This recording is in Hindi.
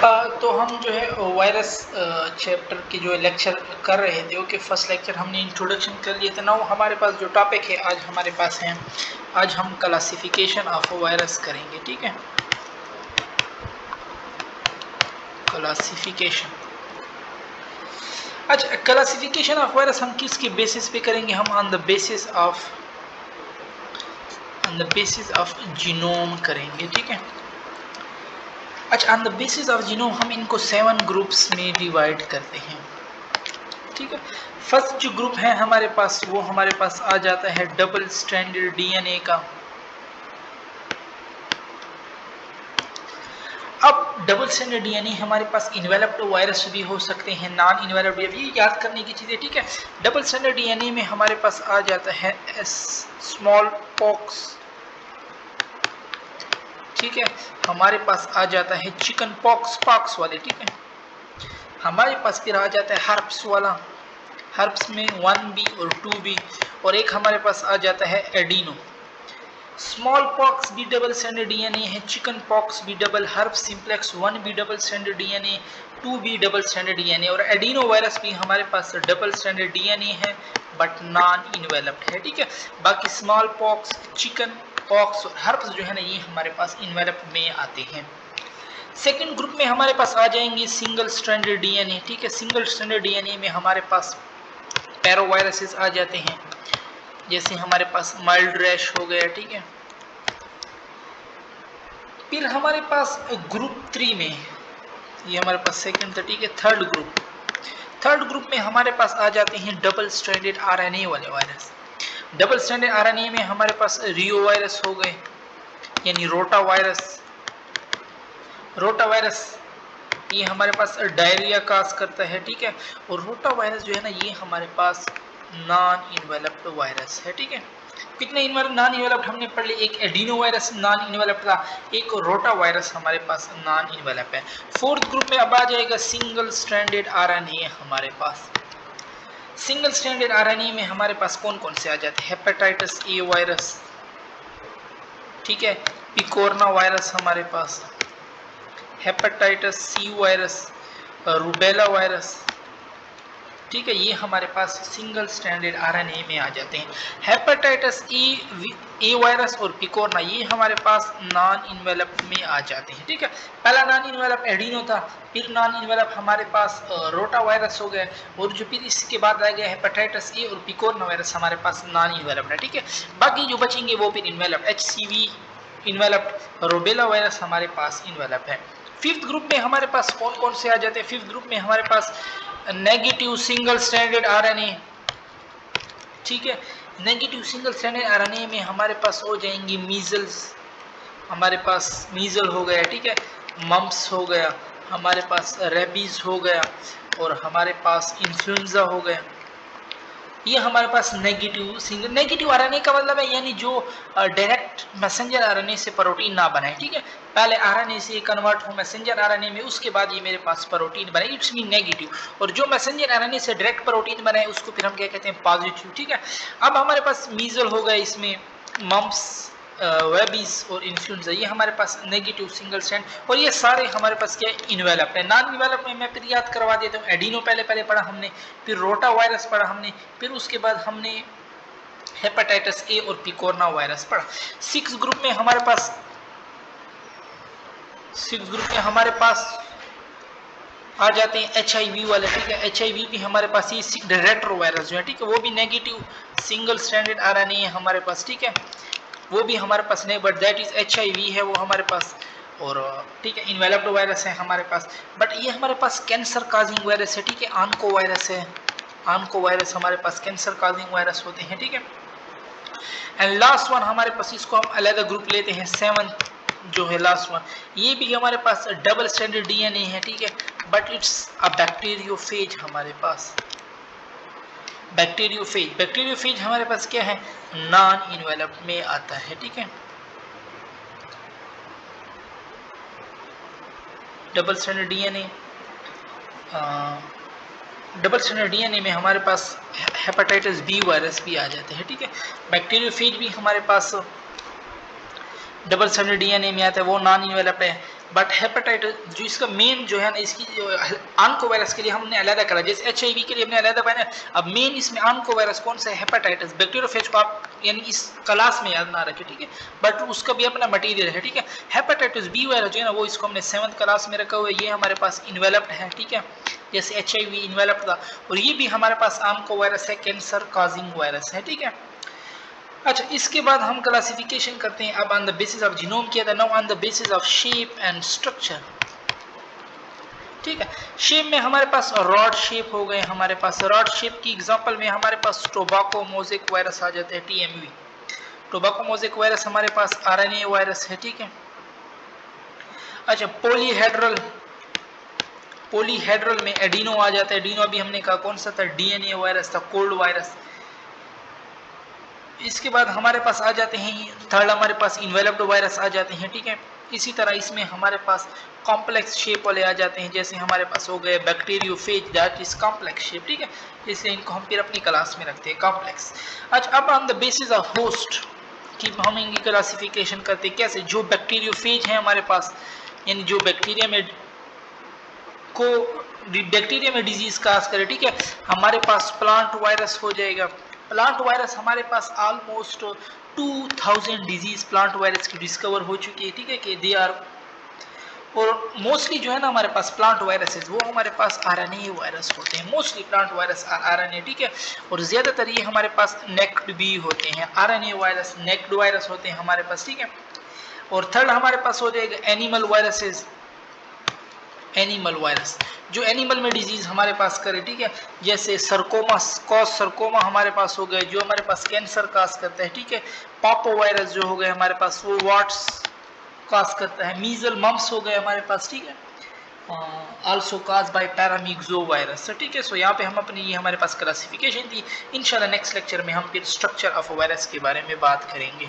तो हम जो है वायरस चैप्टर की जो लेक्चर कर रहे थे, ओके, फर्स्ट लेक्चर हमने इंट्रोडक्शन कर लिए थे। नाउ हमारे पास जो टॉपिक है आज हमारे पास है, आज हम क्लासिफिकेशन ऑफ वायरस करेंगे, ठीक है। क्लासिफिकेशन, अच्छा, क्लासिफिकेशन ऑफ वायरस हम किसके बेसिस पे करेंगे? हम on the basis of genome करेंगे, ठीक है। अच्छा, on the basis of genome हम इनको 7 ग्रुप्स में डिवाइड करते हैं, ठीक है। फर्स्ट जो ग्रुप है हमारे पास, वो हमारे पास आ जाता है डबल स्ट्रैंडेड डीएनए का। अब डबल स्ट्रैंडेड डीएनए हमारे पास इन्वेलप्ड वायरस भी हो सकते हैं, नॉन इन्वेलप्ड, ये याद करने की चीज़ है, ठीक है। डबल स्ट्रैंडेड डीएनए में हमारे पास आ जाता है स्मॉल पॉक्स, ठीक है। हमारे पास आ जाता है चिकन पॉक्स वाले, ठीक है। हमारे पास फिर आ जाता है हर्प्स वाला, हर्प्स में 1B और 2B, और एक हमारे पास आ जाता है एडिनो। स्मॉल पॉक्स भी डबल स्ट्रैंडेड डीएनए है, चिकन पॉक्स भी double, herpes simplex 1B double stranded DNA, 2B double stranded DNA, और एडिनो वायरस भी हमारे पास डबल स्ट्रैंडेड डीएनए है बट नॉन इन्वेलप्ड है, ठीक है। बाकी स्मॉल पॉक्स, चिकन पॉक्स और हर्प्स जो है ना, ये हमारे पास इन्वेलप्ड में आते हैं। सेकेंड ग्रुप में हमारे पास आ जाएंगे सिंगल स्ट्रैंडेड डीएनए, ठीक है। सिंगल स्ट्रैंडेड डीएनए में हमारे पास पैरोवायरसेस आ जाते हैं, जैसे हमारे पास माइल्ड रैश हो गया, ठीक है। फिर हमारे पास ग्रुप 3 में, ये हमारे पास सेकंड था, ठीक है। थर्ड ग्रुप में हमारे पास आ जाते हैं डबल स्ट्रैंडेड आरएनए वाले वायरस। डबल स्ट्रैंडेड आरएनए में हमारे पास रियो वायरस हो गए, यानी रोटा वायरस, ये हमारे पास डायरिया काज करता है, ठीक है। और रोटा वायरस जो है ना, ये हमारे पास नॉन इन्वेलप्ड वायरस है, ठीक है। कितने नॉन इन्वेलप्ड हमने पढ़ लिए? एक एडिनो वायरस नॉन इन्वेलप्ड था, एक रोटा वायरस हमारे पास नॉन इन्वेलप्ड है। फोर्थ ग्रुप में अब आ जाएगा सिंगल स्ट्रैंडेड आरएनए हमारे पास। सिंगल स्ट्रैंडेड आरएनए में हमारे पास कौन कौन से आ जाते हैं? हेपेटाइटिस ए वायरस, ठीक है, पिकोरना वायरस हमारे पास, hepatitis C virus, rubella virus, ठीक है। ये हमारे पास सिंगल स्ट्रैंडेड आरएनए में आ जाते हैं। हेपेटाइटिस ए वायरस और पिकोरना, ये हमारे पास नॉन इन्वेलप्ड में आ जाते हैं, ठीक है। पहला नॉन इन्वेलप्ड एडिनो था, फिर नॉन इन्वेलप्ड हमारे पास रोटा वायरस हो गया, और जो फिर इसके बाद आ गया हेपेटाइटिस ए और पिकोरना वायरस हमारे पास नॉन इन्वेलप्ड है, ठीक है। बाकी जो बचेंगे वो फिर enveloped, HCV enveloped, rubella virus हमारे पास इन्वेलप्ड है। फिफ्थ ग्रुप में हमारे पास कौन कौन से आ जाते हैं? फिफ्थ ग्रुप में हमारे पास नेगेटिव सिंगल स्ट्रैंडेड आरएनए, ठीक है। नेगेटिव सिंगल स्ट्रैंडेड आरएनए में हमारे पास हो जाएंगी मीजल्स, हमारे पास मीजल हो गया, ठीक है, मम्प्स हो गया, हमारे पास रेबीज हो गया, और हमारे पास इन्फ्लुएंजा हो गया। ये हमारे पास नेगेटिव आरएनए का मतलब है, यानी जो डायरेक्ट मैसेंजर आरएनए से प्रोटीन ना बनाए, ठीक है। पहले आरएनए से कन्वर्ट हो मैसेंजर आरएनए में, उसके बाद ये मेरे पास प्रोटीन बने, इट्स मीन नेगेटिव। और जो मैसेंजर आरएनए से डायरेक्ट प्रोटीन बनाए उसको फिर हम क्या कहते हैं? पॉजिटिव, ठीक है। अब हमारे पास मीजल हो गया, इसमें मम्प्स, वेबीज और इन्फ्लुएंजा, ये हमारे पास नेगेटिव सिंगल स्ट्रैंड, और ये सारे हमारे पास क्या है? इन्वेलप्ड है। नॉन इन्वेलप्ड में मैं फिर याद करवा देता हूँ, एडिनो पहले पढ़ा हमने, फिर रोटा वायरस पढ़ा हमने, फिर उसके बाद हमने हेपेटाइटिस ए और पिकोरना वायरस पढ़ा। सिक्स ग्रुप में हमारे पास आ जाते हैं HIV वाले, ठीक है। HIV भी हमारे पास ये रेट्रो वायरस जो है, ठीक है, वो भी नेगेटिव सिंगल स्ट्रैंडेड आरएनए है हमारे पास, ठीक है। वो भी हमारे पास नहीं, बट दैट इज HIV है वो हमारे पास, और ठीक है, इन्वेलप्ड वायरस है हमारे पास, बट ये हमारे पास कैंसर काजिंग वायरस है, ठीक है। आनको वायरस है, आनको वायरस हमारे पास कैंसर काजिंग वायरस होते हैं, ठीक है। एंड लास्ट वन हमारे पास, इसको हम अलग ग्रुप लेते हैं, 7 जो है लास्ट वन, ये भी हमारे पास डबल स्ट्रैंडेड डीएनए है, ठीक है, बट इट्स अ बैक्टीरियोफेज हमारे पास। बैक्टीरियोफेज हमारे पास क्या है? नॉन इन्वेलप्ड में आता है, ठीक है। डबल स्ट्रैंडेड डीएनए में हमारे पास हेपेटाइटिस बी वायरस भी आ जाते हैं, ठीक है। बैक्टीरियोफेज भी हमारे पास डबल स्ट्रैंडेड डीएनए में आता है, वो नॉन इन्वेलप्ड है। बट हेपेटाइटिस जो इसका मेन जो है ना, इसकी आंको वायरस के लिए हमने अलग करा, जैसे HIV के लिए हमने अलग बनाया। अब मेन इसमें आंको वायरस कौन सा है? हेपेटाइटिस। बैक्टीरियोफेज को आप यानी इस क्लास में याद ना रखें, ठीक है, बट उसका भी अपना मटेरियल है, ठीक है। हेपेटाइटिस बी वायरस जो है ना, वो इसको हमने 7th क्लास में रखा हुआ है। ये हमारे पास इन्वेलप्ड है, ठीक है, जैसे HIV इन्वेलप्ड था। और ये भी हमारे पास आंको वायरस है, कैंसर कॉजिंग वायरस है, ठीक है। अच्छा, इसके बाद हम क्लासिफिकेशन करते हैं अब on the basis of genome किया था, now on the basis of shape and structure, ठीक है। शेप में हमारे पास रॉड शेप हो गए, हमारे पास रॉड शेप की एग्जांपल में हमारे पास टोबैको मोज़ेक वायरस आ जाते हैं, TMV। टोबैको मोज़ेक वायरस हमारे पास RNA वायरस है, ठीक है। अच्छा, पॉलीहेड्रल में एडिनो आ जाता है। एडिनो अभी हमने कहा कौन सा था? DNA वायरस था, कोल्ड वायरस। इसके बाद हमारे पास आ जाते हैं, थर्ड हमारे पास इन्वेलप्ड वायरस आ जाते हैं, ठीक है। इसी तरह इसमें हमारे पास कॉम्प्लेक्स शेप वाले आ जाते हैं, जैसे हमारे पास हो गए bacteriophage, that is complex shape, ठीक है। इसलिए इनको हम फिर अपनी क्लास में रखते हैं कॉम्प्लेक्स। अच्छा, अब on the basis of host कि हम इनकी क्लासिफिकेशन करते हैं कैसे? जो बैक्टीरियोफेज है हमारे पास, यानी जो बैक्टीरिया में डिजीज काज करे, ठीक है, हमारे पास प्लांट वायरस हो जाएगा। प्लांट वायरस हमारे पास ऑलमोस्ट 2000 डिजीज प्लांट वायरस की डिस्कवर हो चुकी है, ठीक है, कि दे आर। और मोस्टली जो है ना हमारे पास प्लांट वायरसेस, वो हमारे पास RNA वायरस होते हैं। मोस्टली प्लांट वायरस RNA, ठीक है। और ज्यादातर ये हमारे पास नेक्ड भी होते हैं, RNA वायरस नेक्ड वायरस होते हैं हमारे पास, ठीक है। और थर्ड हमारे पास हो जाएगा एनिमल वायरसेस। एनिमल वायरस जो एनिमल में डिजीज हमारे पास करे, ठीक है, जैसे सरकोमा, कॉज सरकोमा हमारे पास हो गए, जो हमारे पास कैंसर काज करता है, ठीक है। पापो वायरस जो हो गए हमारे पास, वो वाट्स काज करता है। मीजल मम्स हो गए हमारे पास, ठीक है, also cause by paramyxo virus, ठीक है। सो यहाँ पे हम अपनी ये हमारे पास क्लासिफिकेशन थी। इंशाल्लाह नेक्स्ट लेक्चर में हम फिर स्ट्रक्चर ऑफ वायरस के बारे में बात करेंगे।